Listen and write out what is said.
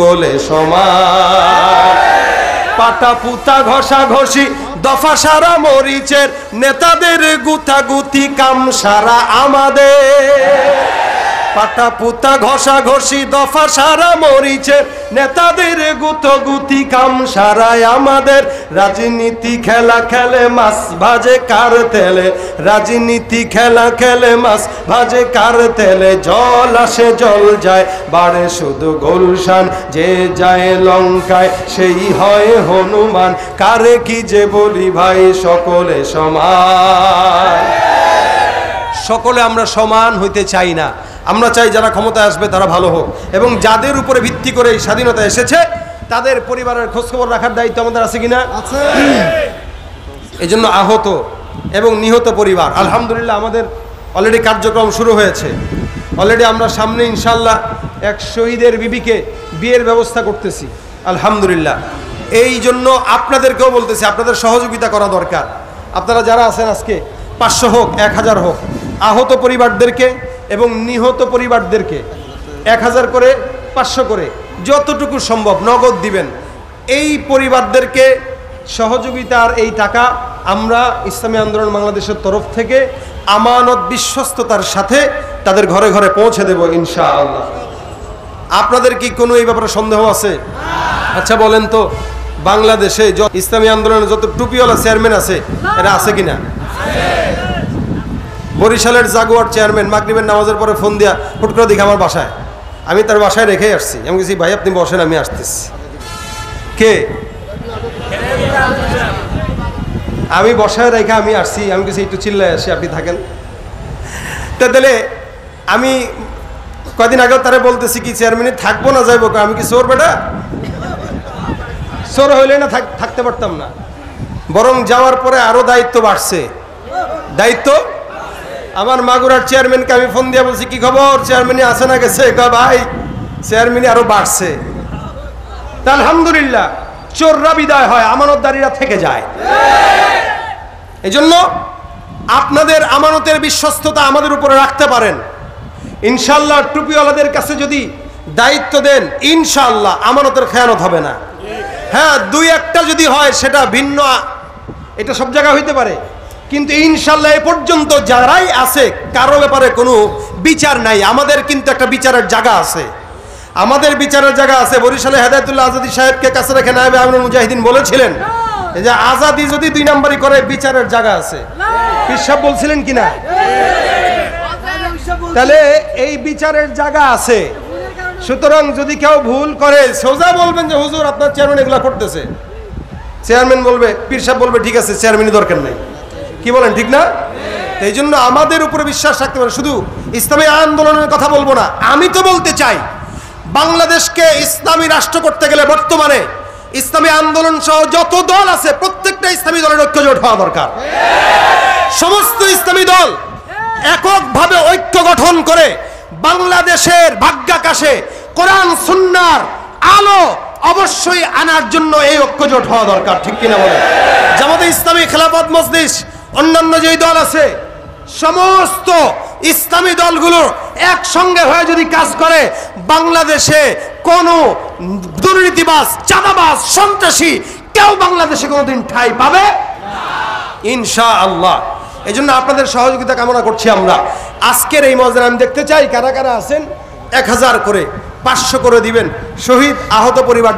সকলে সমান। পাটা পুতা ঘষা ঘষি দফা সারা মরিচের, নেতাদের গুতাগুতি কাম সারা আমাদের। পাটা পুতা ঘষা ঘষি দফা সারা মরিচের, নেতাদের গুতগুতি কাম সারায় আমাদের। রাজনীতি খেলা খেলে মাছ ভাজে কার তেলে, রাজনীতি খেলা খেলে মাছ ভাজে কার তেলে। জল আসে জল যায় বাড়ে শুধু গুলশান, যে যায় লঙ্কায় সেই হয় হনুমান। কারে কি যে বলি ভাই সকলে সমান। সকলে আমরা সমান হইতে চাই না, আমরা চাই যারা ক্ষমতায় আসবে তারা ভালো হোক, এবং যাদের উপরে ভিত্তি করে এই স্বাধীনতা এসেছে তাদের পরিবারের খোঁজখবর রাখার দায়িত্ব আমাদের আছে কিনা? এই জন্য আহত এবং নিহত পরিবার, আলহামদুলিল্লাহ আমাদের অলরেডি কার্যক্রম শুরু হয়েছে। অলরেডি আমরা সামনে ইনশাল্লাহ এক শহীদের বিবিকে বিয়ের ব্যবস্থা করতেছি আলহামদুলিল্লাহ। এই জন্য আপনাদেরকেও বলতেছি, আপনাদের সহযোগিতা করা দরকার। আপনারা যারা আছেন আজকে 500 হোক 1000 হোক, আহত পরিবারদেরকে এবং নিহত পরিবারদেরকে 1000 করে 500 করে যতটুকু সম্ভব নগদ দিবেন। এই পরিবারদেরকে সহযোগিতার এই টাকা আমরা ইসলামী আন্দোলন বাংলাদেশের তরফ থেকে আমানত বিশ্বস্ততার সাথে তাদের ঘরে ঘরে পৌঁছে দেব ইনশাআল্লাহ। আপনাদের কি কোনো এই ব্যাপারে সন্দেহ আছে? আচ্ছা বলেন তো, বাংলাদেশে ইসলামী আন্দোলনের যত টুপিওয়ালা চেয়ারম্যান আছে এরা আছে কিনা? বরিশালের জাগুয়ার চেয়ারম্যান মাগরিবের নামাজের পরে ফোন দিয়া হুট করে দেখি আমার বাসায়, আমি তার বাসায় রেখেই আসছি। আমি বলছি ভাই আপনি বসেন, আমি আসতেছি। কে? আমি বসায় রেখে আমি আসছি, আমি কিছু একটু চিল্লায় আসি, আপনি থাকেন। তাহলে আমি কয়দিন আগেও তারা বলতেছি কি চেয়ারম্যানে থাকবো না যাইবো, আমি কি চোর বেটা? চোর হইলে না থাকতে পারতাম না, বরং যাওয়ার পরে আরো দায়িত্ব বাড়ছে। দায়িত্ব আমার মাগুরার চেয়ারম্যানকে আমি ফোন দিয়ে বলছি কি খবর, চেয়ারম্যানই আছে না গেছে? ভাই চেয়ারম্যানই আরো বাড়ছে। তা আলহামদুলিল্লাহ চোররা বিদায় হয়, আমানতদারীরা থেকে যায়। এই জন্য আপনাদের আমানতের বিশ্বস্ততা আমাদের উপরে রাখতে পারেন ইনশাআল্লাহ। টুপিওয়ালাদের কাছে যদি দায়িত্ব দেন ইনশাআল্লাহ আমানতের খেয়ানত হবে না। হ্যাঁ, 2-1টা যদি হয় সেটা ভিন্ন, এটা সব জায়গায় হইতে পারে, কিন্তু ইনশাআল্লাহ এ পর্যন্ত যারাই আছে কারো ব্যাপারে কোনো বিচার নাই। আমাদের কিন্তু একটা বিচারের জায়গা আছে, আমাদের বিচারের জায়গা আছে। বরিশালে হেদায়েতুল্লাহ আজাদী সাহেবকে কাছে রেখে নায়েবে আমিনুল মুজাহিদিন বলেছিলেন যে আজাদি যদি 2 নম্বরই করে বিচারের জায়গা আছে। পীর সাহেব বলছিলেন কিনা? তাহলে এই বিচারের জায়গা আছে। সুতরাং যদি কেউ ভুল করে সোজা বলবেন যে হুজুর আপনার চেয়ারম্যান এগুলা করতেছে। চেয়ারম্যান বলবে, পীর সাহেব বলবে ঠিক আছে চেয়ারম্যানই দরকার নেই। কি বলেন, ঠিক না? এই জন্য আমাদের উপরে বিশ্বাস রাখতে পারে। শুধু ইসলামী আন্দোলনের কথা বলবো না, আমি তো বলতে চাই বাংলাদেশকে ইসলামী রাষ্ট্র করতে গেলে বর্তমানে ইসলামী আন্দোলন সহ যত দল আছে প্রত্যেকটা ইসলামী দলের ঐক্যজোট হওয়া দরকার। সমস্ত ইসলামী দল এককভাবে ঐক্য গঠন করে বাংলাদেশের ভাগ্যাকাশে কোরআন সুন্নাহর আলো অবশ্যই আনার জন্য এই ঐক্যজোট হওয়া দরকার, ঠিক কিনা বলে? জামাতে ইসলামী, খেলাফত মজলিস, অন্যান্য যেই দল আছে সমস্ত ইসলামী দলগুলো একসঙ্গে হয়ে যদি কাজ করে বাংলাদেশে কোনো দুর্নীতিবাজ, চাঁদাবাজ, সন্ত্রাসী কেউ বাংলাদেশে কোনোদিন ঠাঁই পাবে ইনশাআল্লাহ। এই জন্য আপনাদের সহযোগিতা কামনা করছি আমরা। আজকের এই মজলিসে আমি দেখতে চাই কারা কারা আছেন 1000 করে 500 করে দিবেন শহীদ আহত পরিবার